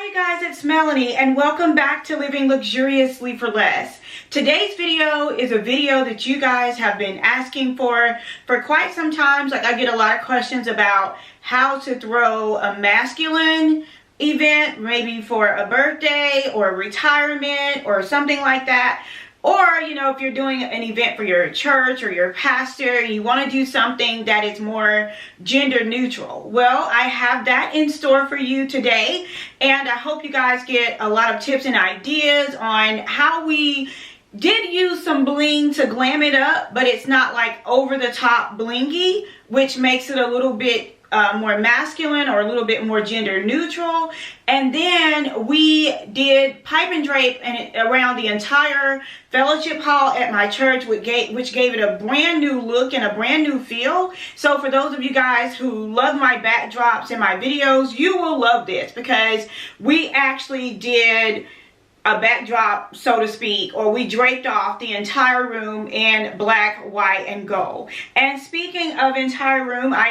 you guys, it's Melanie and welcome back to Living Luxuriously for Less. Today's video is a video that you guys have been asking for quite some time. Like, I get a lot of questions about how to throw a masculine event, maybe for a birthday or retirement or something like that. Or, you know, if you're doing an event for your church or your pastor, you want to do something that is more gender neutral. Well, I have that in store for you today, and I hope you guys get a lot of tips and ideas on how we did use some bling to glam it up, but it's not like over the top blingy, which makes it a little bit more masculine or a little bit more gender neutral. And then we did pipe and drape around the entire fellowship hall at my church, which gave it a brand new look and a brand new feel. So for those of you guys who love my backdrops and my videos, you will love this, because we actually did a backdrop, so to speak, or we draped off the entire room in black, white, and gold. And speaking of entire room, I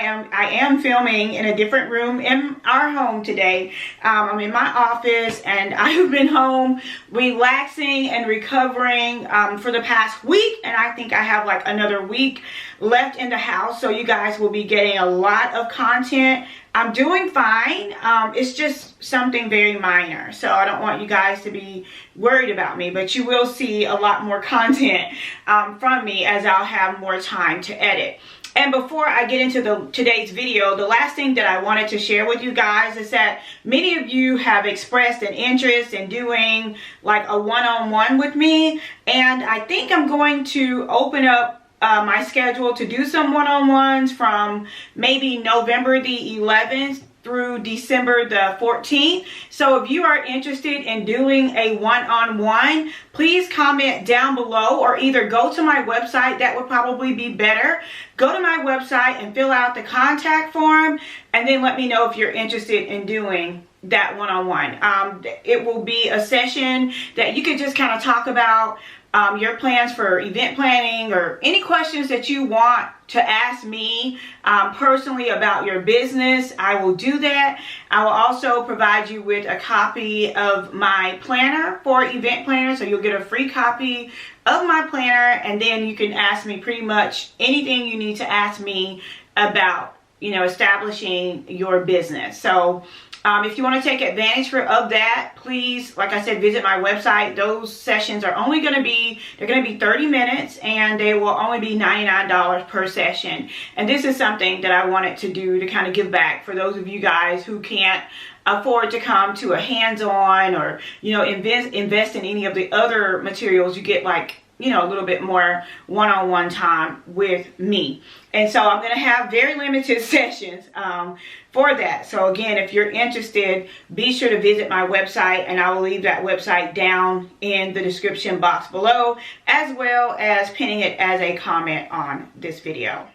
am filming in a different room in our home today. I'm in my office, and I've been home relaxing and recovering for the past week, and I think I have like another week left in the house, so you guys will be getting a lot of content. I'm doing fine. It's just something very minor, so I don't want you guys to be worried about me, but you will see a lot more content from me as I'll have more time to edit. And before I get into today's video, the last thing that I wanted to share with you guys is that many of you have expressed an interest in doing like a one-on-one with me, and I think I'm going to open up my schedule to do some one-on-ones from maybe November the 11th through December the 14th. So if you are interested in doing a one-on-one, please comment down below, or either go to my website. That would probably be better. Go to my website and fill out the contact form, and then let me know if you're interested in doing that one-on-one. It will be a session that you can just kind of talk about your plans for event planning, or any questions that you want to ask me personally about your business. I will do that. I will also provide you with a copy of my planner for event planners, so you'll get a free copy of my planner, and then you can ask me pretty much anything you need to ask me about, you know, establishing your business. So if you want to take advantage of that, please, like I said, visit my website. Those sessions are only going to be, they're going to be 30 minutes, and they will only be $99 per session. And this is something that I wanted to do to kind of give back for those of you guys who can't afford to come to a hands-on, or, you know, invest in any of the other materials. You get, like, you know, a little bit more one-on-one time with me. And so I'm going to have very limited sessions for that. So again, if you're interested, be sure to visit my website, and I will leave that website down in the description box below, as well as pinning it as a comment on this video.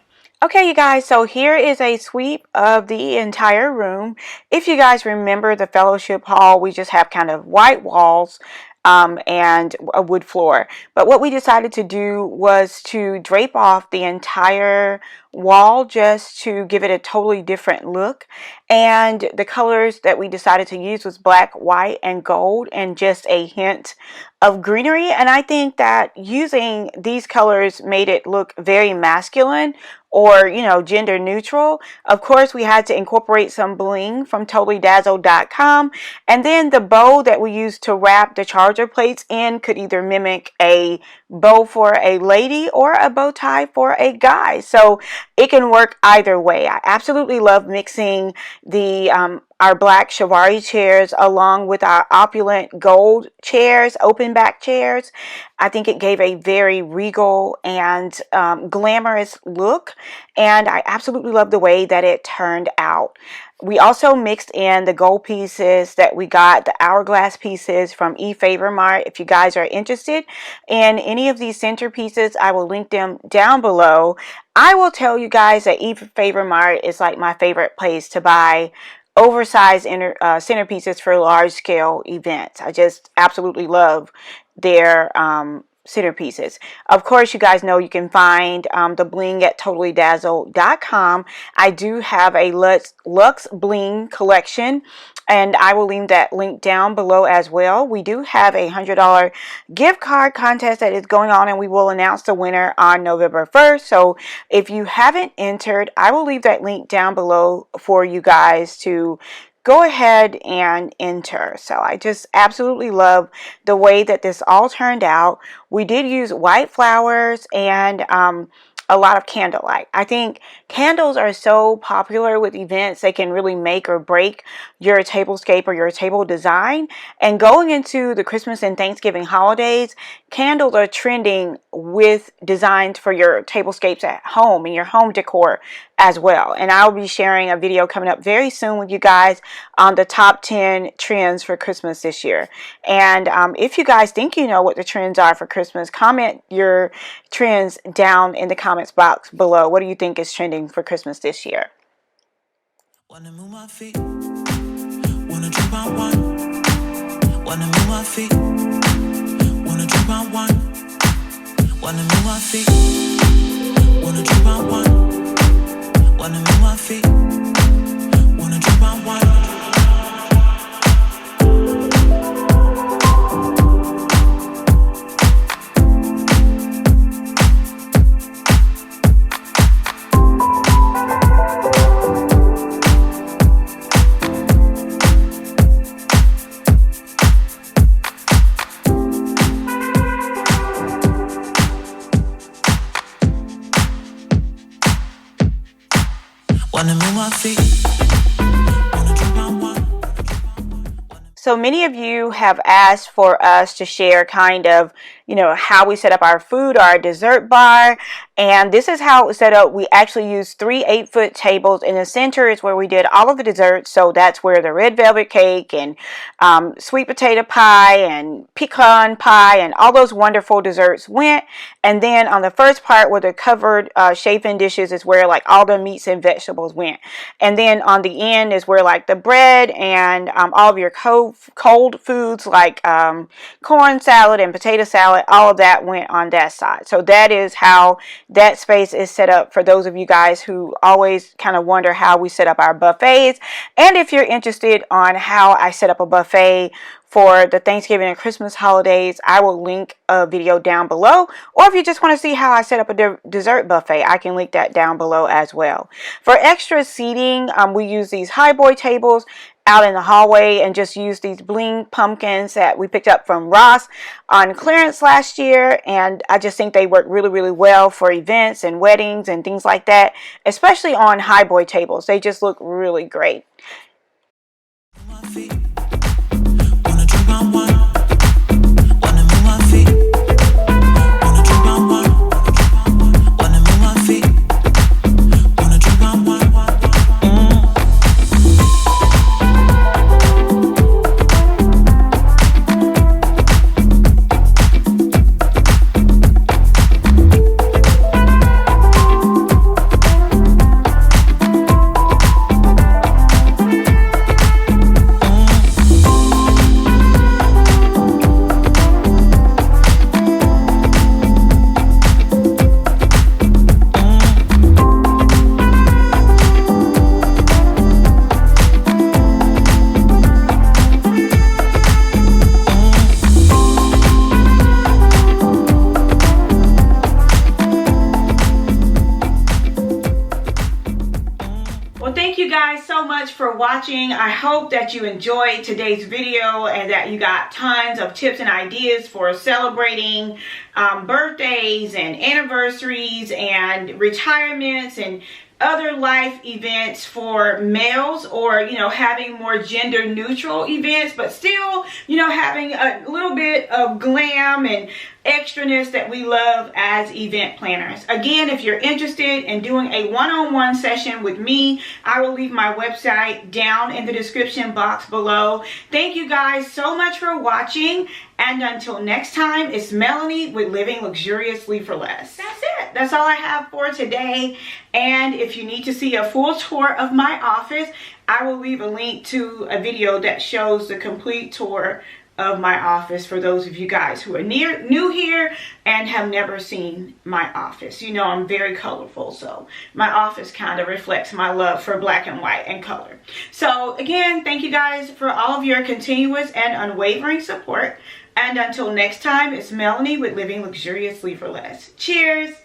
Okay, you guys, so here is a sweep of the entire room. If you guys remember the fellowship hall, we just have kind of white walls and a wood floor. But what we decided to do was to drape off the entire wall, just to give it a totally different look. And the colors that we decided to use was black, white, and gold, and just a hint of greenery. And I think that using these colors made it look very masculine, or, you know, gender neutral. Of course, we had to incorporate some bling from totallydazzled.com, and then the bow that we used to wrap the charger plates in could either mimic a bow for a lady or a bow tie for a guy. So it can work either way. I absolutely love mixing the our black Chiavari chairs along with our opulent gold chairs, open back chairs. I think it gave a very regal and glamorous look, and I absolutely love the way that it turned out. We also mixed in the gold pieces that we got, the hourglass pieces from eFavorMart. If you guys are interested in any of these centerpieces, I will link them down below. I will tell you guys that eFavorMart is like my favorite place to buy oversized centerpieces for large scale events. I just absolutely love their centerpieces. Of course, you guys know you can find the bling at totallydazzled.com. I do have a Luxe Bling collection, and I will leave that link down below as well. We do have a $100 gift card contest that is going on, and we will announce the winner on November 1st. So if you haven't entered, I will leave that link down below for you guys to go ahead and enter. So I just absolutely love the way that this all turned out. We did use white flowers and a lot of candlelight. I think candles are so popular with events. They can really make or break your tablescape or your table design. And going into the Christmas and Thanksgiving holidays, candles are trending with designs for your tablescapes at home and your home decor as well. And I'll be sharing a video coming up very soon with you guys on the top 10 trends for Christmas this year. And if you guys think you know what the trends are for Christmas, comment your trends down in the comments box below. What do you think is trending for Christmas this year? Wanna move my feet, wanna drink my wine, wanna move my feet, wanna drink my wine, wanna move my feet, wanna drink my wine, wanna move my feet, wanna drink my wine. So many of you have asked for us to share kind of, you know, how we set up our food, our dessert bar. And this is how it was set up. We actually used 3 8-foot tables. In the center is where we did all of the desserts. So that's where the red velvet cake and sweet potato pie and pecan pie and all those wonderful desserts went. And then on the first part where the covered chafing dishes is where like all the meats and vegetables went. And then on the end is where like the bread and all of your cold foods like corn salad and potato salad, all of that went on that side. So that is how that space is set up for those of you guys who always kind of wonder how we set up our buffets. And if you're interested on how I set up a buffet for the Thanksgiving and Christmas holidays, I will link a video down below. Or if you just want to see how I set up a dessert buffet, I can link that down below as well. For extra seating, we use these highboy tables out in the hallway and just use these bling pumpkins that we picked up from Ross on clearance last year. And I just think they work really, really well for events and weddings and things like that, especially on highboy tables. They just look really great. For watching. I hope that you enjoyed today's video and that you got tons of tips and ideas for celebrating birthdays and anniversaries and retirements and other life events for males, or you know, having more gender neutral events, but still, you know, having a little bit of glam and extraness that we love as event planners. Again, if you're interested in doing a one-on-one session with me, I will leave my website down in the description box below. Thank you guys so much for watching, and until next time, it's Melanie with Living Luxuriously for Less. That's it. That's all I have for today. And if you need to see a full tour of my office, I will leave a link to a video that shows the complete tour of my office for those of you guys who are new here and have never seen my office. You know, I'm very colorful, so my office kind of reflects my love for black and white and color. So again, thank you guys for all of your continuous and unwavering support. And until next time, it's Melanie with Living Luxuriously for Less. Cheers!